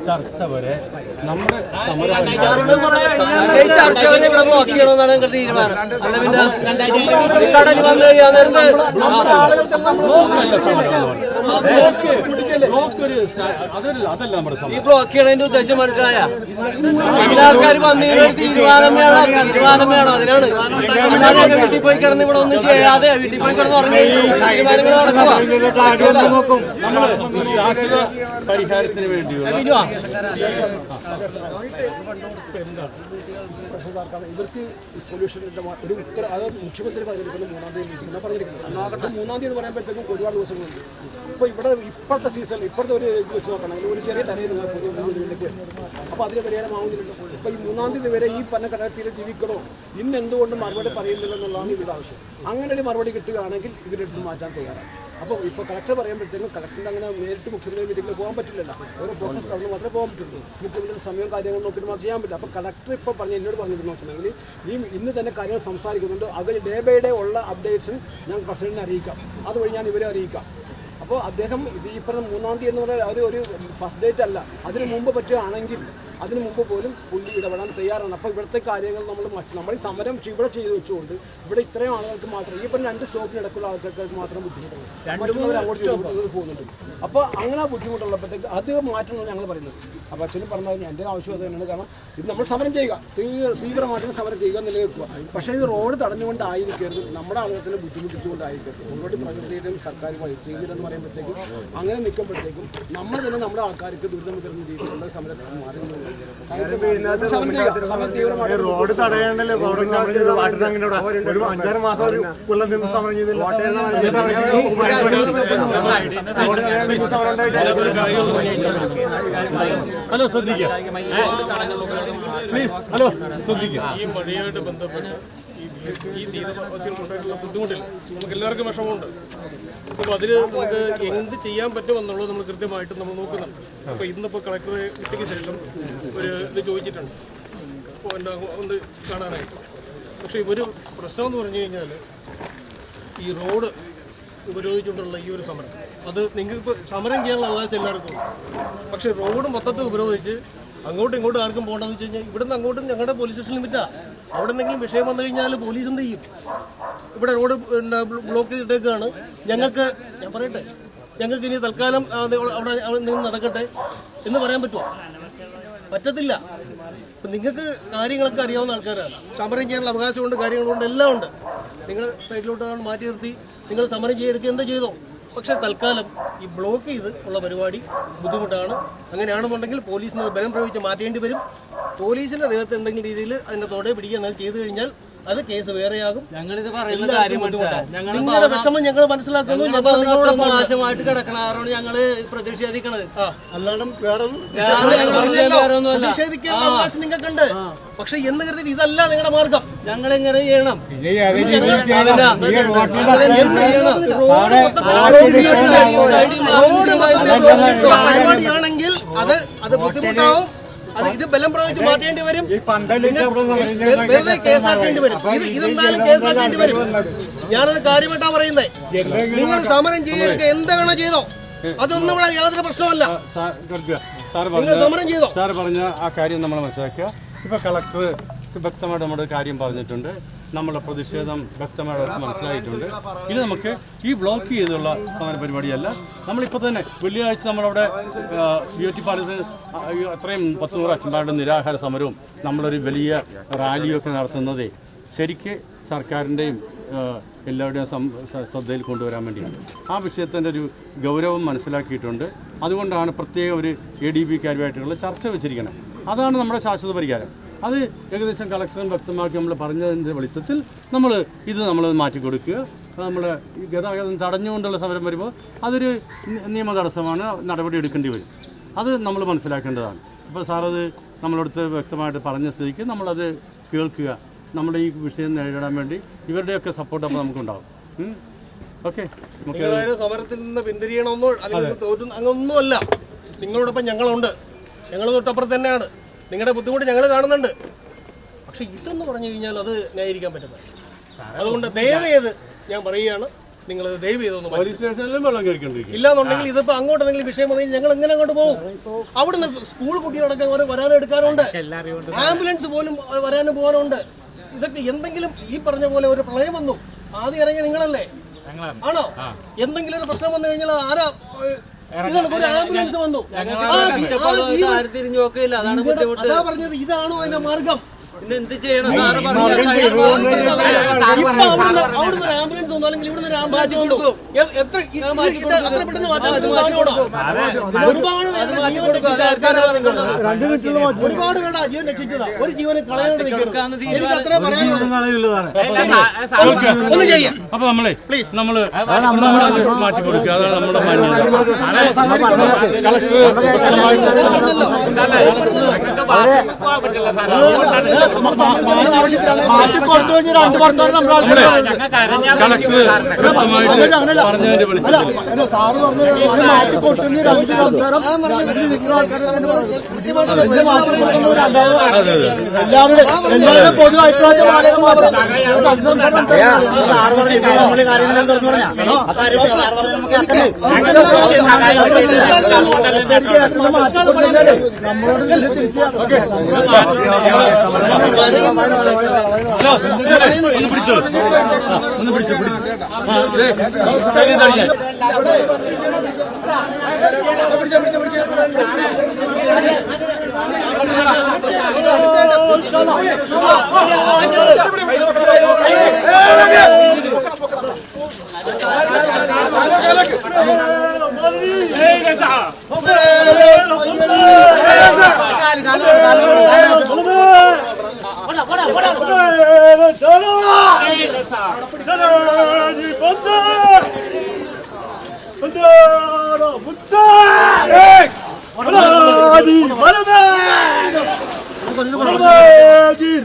ചർച്ച വരെ നമ്മുടെ ചർച്ച വരെ ഇവിടെ നോക്കിയാണെന്നാണ് ഞങ്ങളുടെ തീരുമാനം. കടൽ വന്നു കഴിയാൻ നേരത്ത് ഈ ബ്ലോക്ക് ചെയ്യണതിന്റെ ഉദ്ദേശം മനസ്സിലായ എല്ലാ ആൾക്കാരും വന്നു തീരുമാനം വേണം. അതിനാണ് അല്ലാതെ വീട്ടിൽ പോയി കിടന്ന് ഇവിടെ ഒന്നും ചെയ്യാതെ വീട്ടിൽ പോയി കിടന്ന് ഉറങ്ങി തീരുമാനങ്ങൾ നടക്കുക. പരിഹാരത്തിന് വേണ്ടിയുള്ള ഇവർക്ക് സൊല്യൂഷനിന്റെ ഒരു ഉത്തരം, അതായത് മുഖ്യമന്ത്രി പറഞ്ഞിരിക്കുന്നത് 3-ാം തീയതി മീറ്റിംഗ് പറഞ്ഞിരിക്കുന്നത്. 3-ാം തീയതി എന്ന് പറയുമ്പോഴത്തേക്കും ഒരുപാട് ദിവസങ്ങളുണ്ട്. ഇപ്പോൾ ഇവിടെ ഇപ്പോഴത്തെ സീസൺ ഇപ്പോഴത്തെ ഒരു ഇത് വെച്ച് നോക്കണമെങ്കിൽ ഒരു ചെറിയ തലയിൽ ഇതിലേക്ക് അപ്പോൾ അതിന് പരിഹാരമാവുന്നില്ല. ഇപ്പോൾ ഈ 3-ാം തീയതി വരെ ഈ പറഞ്ഞ കടത്തിൽ ജീവിക്കണോ ഇന്ന് എന്തുകൊണ്ട് മറുപടി പറയുന്നില്ല എന്നുള്ളതാണ് ഇവരുടെ ആവശ്യം. അങ്ങനെ ഒരു മറുപടി കിട്ടുകയാണെങ്കിൽ ഇവരെടുത്ത് മാറ്റാൻ തയ്യാറാണ്. അപ്പോൾ ഇപ്പോൾ കളക്ടർ പറയുമ്പോഴത്തേക്കും കളക്ടറിൻ്റെ അങ്ങനെ നേരിട്ട് മുഖ്യമന്ത്രി മീറ്റിംഗിൽ പോകാൻ പറ്റില്ലല്ലോ. ഓരോ പ്രോസസ്സ് കടന്ന് മാത്രമേ പോകാൻ പറ്റുള്ളൂ. മുഖ്യമന്ത്രി സമയവും കാര്യങ്ങൾ നോക്കിയിട്ട് മാത്രം ചെയ്യാൻ പറ്റില്ല. അപ്പോൾ കളക്ടർ ഇപ്പോൾ എന്നോട് പറഞ്ഞിരുന്നു വെച്ചിട്ടുണ്ടെങ്കിൽ ഇന്ന് തന്നെ കാര്യങ്ങൾ സംസാരിക്കുന്നുണ്ട്. അത് ഡേ ബൈ ഡേ ഉള്ള അപ്ഡേറ്റ്സും ഞാൻ പ്രസിഡന്റിനെ അറിയിക്കാം, അതുവഴി ഞാൻ ഇവരെ അറിയിക്കാം. അപ്പോൾ അദ്ദേഹം ഇത് ഈ പറഞ്ഞ 3-ാം തീയതി എന്ന് പറയുന്നത് അത് ഒരു ഫസ്റ്റ് ഡേറ്റ് അല്ല, അതിന് മുമ്പ് പറ്റുകയാണെങ്കിൽ അതിന് മുമ്പ് പോലും പുള്ളി ഇടപെടാൻ തയ്യാറാണ്. അപ്പോൾ ഇവിടുത്തെ കാര്യങ്ങൾ നമ്മൾ ഈ സമരം ഇവിടെ ചെയ്ത് വെച്ചുകൊണ്ട് ഇവിടെ ഇത്രയും ആളുകൾക്ക് മാത്രം ഈ പറഞ്ഞ 2 സ്റ്റോപ്പിനിടക്കുള്ള ആൾക്കാർക്ക് മാത്രം ബുദ്ധിമുട്ടുണ്ട്. മറ്റുള്ളവർ അങ്ങോട്ട് പോകുന്നുണ്ട്. അപ്പോൾ അങ്ങനെ ബുദ്ധിമുട്ടുള്ളപ്പോഴത്തേക്ക് അത് മാറ്റണമെന്ന് ഞങ്ങൾ പറയുന്നത്. അപ്പോൾ അച്ഛനും പറഞ്ഞാൽ എൻ്റെ ആവശ്യം അത് തന്നെയാണ്. കാരണം ഇത് നമ്മൾ സമരം ചെയ്യുക, തീവ്രമായിട്ട് സമരം ചെയ്യുക നിലനിൽക്കുക. പക്ഷേ ഇത് റോഡ് തടഞ്ഞുകൊണ്ടായിരിക്കരുത്, നമ്മുടെ ആളുകൾക്ക് ബുദ്ധിമുട്ടിച്ചുകൊണ്ടായിരിക്കരുത്. ഓൾറെഡി പ്രകൃതിയുടെയും സർക്കാർ ചെയ്യുന്നില്ലെന്ന് പറയുമ്പോഴത്തേക്കും അങ്ങനെ നിൽക്കുമ്പോഴത്തേക്കും നമ്മൾ തന്നെ നമ്മുടെ ആൾക്കാർക്ക് ദുരിതം തരുന്ന രീതിയിലുള്ള സമരത്തിൽ മാറുന്നത്. റോഡ് തടയണ്ടല്ലേ? ഒരു 5-6 മാസം കൊല്ലം നിന്ന് സമരം ചെയ്തില്ല. ഹലോ ശ്രദ്ധിക്കുക പ്ലീസ്. ഹലോ ശ്രദ്ധിക്കുക. ഈ മഴയായിട്ട് ബന്ധപ്പെട്ട് ഈ തീരവാസികൾക്കുണ്ടായിട്ടുള്ള ബുദ്ധിമുട്ടിൽ നമുക്ക് എല്ലാവർക്കും വിഷമമുണ്ട്. അപ്പോൾ അതിൽ നമുക്ക് എന്ത് ചെയ്യാൻ പറ്റുമെന്നുള്ളത് നമ്മൾ കൃത്യമായിട്ട് നമ്മൾ നോക്കുന്നുണ്ട്. അപ്പോൾ ഇന്നിപ്പോൾ കളക്ടറെ ഉച്ചയ്ക്ക് ശേഷം ഒരു ഇത് ചോദിച്ചിട്ടുണ്ട്, അപ്പോൾ എന്താ ഒന്ന് കാണാനായിട്ട്. പക്ഷേ ഒരു പ്രശ്നമെന്ന് പറഞ്ഞു കഴിഞ്ഞാൽ ഈ റോഡ് ഉപരോധിച്ചുകൊണ്ടുള്ള ഈ ഒരു സമരം, അത് നിങ്ങൾക്ക് സമരം ചെയ്യാനുള്ള അവകാശം എല്ലാവർക്കും ഉണ്ട്. പക്ഷേ റോഡ് മൊത്തത്തിൽ ഉപരോധിച്ച് അങ്ങോട്ടും ഇങ്ങോട്ടും ആർക്കും പോകണമെന്ന് വെച്ച് കഴിഞ്ഞാൽ ഇവിടുന്ന് അങ്ങോട്ടും ഞങ്ങളുടെ പോലീസ് സ്റ്റേഷനിൽ പറ്റാം. അവിടെ എന്തെങ്കിലും വിഷയം വന്നു കഴിഞ്ഞാൽ പോലീസ് എന്ത് ചെയ്യും? ഇവിടെ റോഡ് ബ്ലോക്ക് ചെയ്തിട്ടേക്കാണ്. ഞങ്ങൾക്ക് ഞാൻ പറയട്ടെ, ഞങ്ങൾക്ക് ഇനി തൽക്കാലം അവിടെ നിന്ന് നടക്കട്ടെ എന്ന് പറയാൻ പറ്റുമോ? പറ്റത്തില്ല. ഇപ്പം നിങ്ങൾക്ക് കാര്യങ്ങളൊക്കെ അറിയാവുന്ന ആൾക്കാരാണ്. സമരം ചെയ്യാനുള്ള അവകാശമുണ്ട്, കാര്യങ്ങളുണ്ട്, എല്ലാം ഉണ്ട്. നിങ്ങൾ സൈഡിലോട്ട് മാറ്റി നിർത്തി നിങ്ങൾ സമരം ചെയ്തെടുക്കുക എന്താ ചെയ്തോ. പക്ഷേ തൽക്കാലം ഈ ബ്ലോക്ക് ചെയ്ത് ഉള്ള പരിപാടി ബുദ്ധിമുട്ടാണ്. അങ്ങനെയാണെന്നുണ്ടെങ്കിൽ പോലീസിന് ബലം പ്രയോഗിച്ച് മാറ്റേണ്ടി വരും. പോലീസിന്റെ ദേഹത്ത് എന്തെങ്കിലും രീതിയിൽ അതിന്റെ തോടെ പിടിക്കുക എന്നാൽ ചെയ്തു കഴിഞ്ഞാൽ അത് കേസ് വേറെയാകും. നിങ്ങളുടെ വിഷമം ഞങ്ങൾ മനസ്സിലാക്കുന്നു. മോശമായിട്ട് കിടക്കണാറാണ് ഞങ്ങള് പ്രതിഷേധിക്കണത്. പ്രതിഷേധിക്കാനുള്ള അവകാശം നിങ്ങൾക്കുണ്ട്. പക്ഷെ എന്ന് കരുതി ഇതല്ല നിങ്ങളുടെ മാർഗം. ഞങ്ങൾ എങ്ങനെ ചെയ്യണം? പരിപാടിയാണെങ്കിൽ അത് ബുദ്ധിമുട്ടാവും. അത് ഇത് ബലം പ്രയോഗിച്ച് മാറ്റേണ്ടി വരും. വെറുതെ കേസാക്കേണ്ടി വരും. ഇതെന്തായാലും കേസാക്കേണ്ടി വരും. ഞാനത് കാര്യമായിട്ടാ പറയുന്നത്. നിങ്ങൾ സമരം ചെയ്തെടുക്കുക എന്താ വേണോ ചെയ്തോ, അതൊന്നും ഇവിടെ യാതൊരു പ്രശ്നമല്ല. നിങ്ങൾ സമരം ചെയ്തോ. സാർ പറഞ്ഞ ആ കാര്യം നമ്മൾ മനസ്സിലാക്കുക. ഇപ്പൊ കളക്ടർ വ്യക്തമായിട്ട് നമ്മുടെ കാര്യം പറഞ്ഞിട്ടുണ്ട്. നമ്മുടെ പ്രതിഷേധം വ്യക്തമായിട്ട് മനസ്സിലായിട്ടുണ്ട്. ഇനി നമുക്ക് ഈ ബ്ലോക്ക് ചെയ്തുള്ള സമര പരിപാടിയല്ല. നമ്മളിപ്പോൾ തന്നെ വെള്ളിയാഴ്ച നമ്മളവിടെ ബ്യൂട്ടി പാർലറിൽ അത്രയും 10-100 അച്ഛന്മാരുടെ നിരാഹാര സമരവും നമ്മളൊരു വലിയ റാലിയൊക്കെ നടത്തുന്നത് ശരിക്ക് സർക്കാരിൻ്റെയും എല്ലാവരുടെയും ശ്രദ്ധയിൽ കൊണ്ടുവരാൻ വേണ്ടിയാണ്. ആ വിഷയത്തിൻ്റെ ഒരു ഗൗരവം മനസ്സിലാക്കിയിട്ടുണ്ട്. അതുകൊണ്ടാണ് പ്രത്യേക ഒരു ADB-കാരുമായിട്ടുള്ള ചർച്ച വെച്ചിരിക്കുന്നത്. അതാണ് നമ്മുടെ ശാശ്വത പരിഹാരം. അത് ഏകദേശം കളക്ടറും വ്യക്തമാക്കി നമ്മൾ പറഞ്ഞതിൻ്റെ വെളിച്ചത്തിൽ നമ്മൾ മാറ്റി കൊടുക്കുക. നമ്മൾ ഗതാഗതം തടഞ്ഞുകൊണ്ടുള്ള സമരം വരുമ്പോൾ അതൊരു നിയമ തടസ്സമാണ്, നടപടി എടുക്കേണ്ടി വരും. അത് നമ്മൾ മനസ്സിലാക്കേണ്ടതാണ്. അപ്പോൾ സാറത് നമ്മളടുത്ത് വ്യക്തമായിട്ട് പറഞ്ഞ സ്ഥിതിക്ക് നമ്മളത് കേൾക്കുക. നമ്മുടെ ഈ വിഷയം നേരിടാൻ വേണ്ടി ഇവരുടെയൊക്കെ സപ്പോർട്ട് അപ്പോൾ നമുക്കുണ്ടാകും. ഓക്കെ, സമരത്തിൽ നിന്ന് പിന്തിരിയണമെന്നോ അങ്ങനൊന്നുമല്ല. നിങ്ങളോടൊപ്പം ഞങ്ങളുണ്ട്. ഞങ്ങൾ തൊട്ടപ്പുറത്ത് തന്നെയാണ്. നിങ്ങളുടെ ബുദ്ധിമുട്ട് ഞങ്ങൾ കാണുന്നുണ്ട്. പക്ഷെ ഇതെന്ന് പറഞ്ഞു കഴിഞ്ഞാൽ അത് ന്യായീകരിക്കാൻ പറ്റുന്നത്. അതുകൊണ്ട് ദയവേത് ഞാൻ പറയുകയാണ്, നിങ്ങൾ ദയവ് ചെയ്തൊന്നും പോലീസ് സ്റ്റേഷനിലും വെള്ളം കയറിക്കൊണ്ടിരിക്കും. ഇല്ലാന്നുണ്ടെങ്കിൽ ഇതിപ്പോ അങ്ങോട്ട് എന്തെങ്കിലും വിഷയം വന്നു ഞങ്ങൾ എങ്ങനെ അങ്ങോട്ട് പോകും? അവിടുന്ന് സ്കൂൾ കുട്ടികളടക്കം വരാനെടുക്കാനുണ്ട്, ആംബുലൻസ് പോലും വരാനും പോകാനുണ്ട്. ഇതൊക്കെ എന്തെങ്കിലും ഈ പറഞ്ഞ പോലെ ഒരു പ്രളയം വന്നു, ആദ്യം ഇറങ്ങിയ നിങ്ങളല്ലേ? ആണോ? എന്തെങ്കിലും ഒരു പ്രശ്നം വന്നു കഴിഞ്ഞാൽ ആരാ? ഒരു ആംബുലൻസ് വന്നു, അതാ പറഞ്ഞത്. ഇതാണോ അതിന്റെ മാർഗം? എന്ത് ചെയ്യണം സാറ് അവിടുന്ന് ഒരു ആംബുലൻസ് വന്നു, അല്ലെങ്കിൽ ഇവിടുന്ന് ഒരു ആംബുലൻസ് വന്നു. എത്ര പെട്ടെന്ന് മാറ്റാൻ പറ്റുന്ന സാധനമാണോ? ഒരുപാട് പേരുടെ ജീവൻ രക്ഷിച്ച ആൾക്കാരാണ് നിങ്ങൾ. ഒരുപാട് പേരുടെ ജീവൻ രക്ഷിച്ചതാ. ഒരു ജീവനെ കളയാണ്ട് നിൽക്കരുത്. എനിക്ക് അത്രേ പറയാനുള്ളൂ. ഒന്ന് ചെയ്യാം. അപ്പൊ നമ്മളെ നമ്മള് മാറ്റി കൊടുക്കുക, അതാണ് നമ്മുടെ മാന്യത. പറഞ്ഞതിന്റെ എല്ലാവരും പൊതു അഭിപ്രായം ഒന്ന് പിടിച്ചു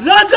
രാജ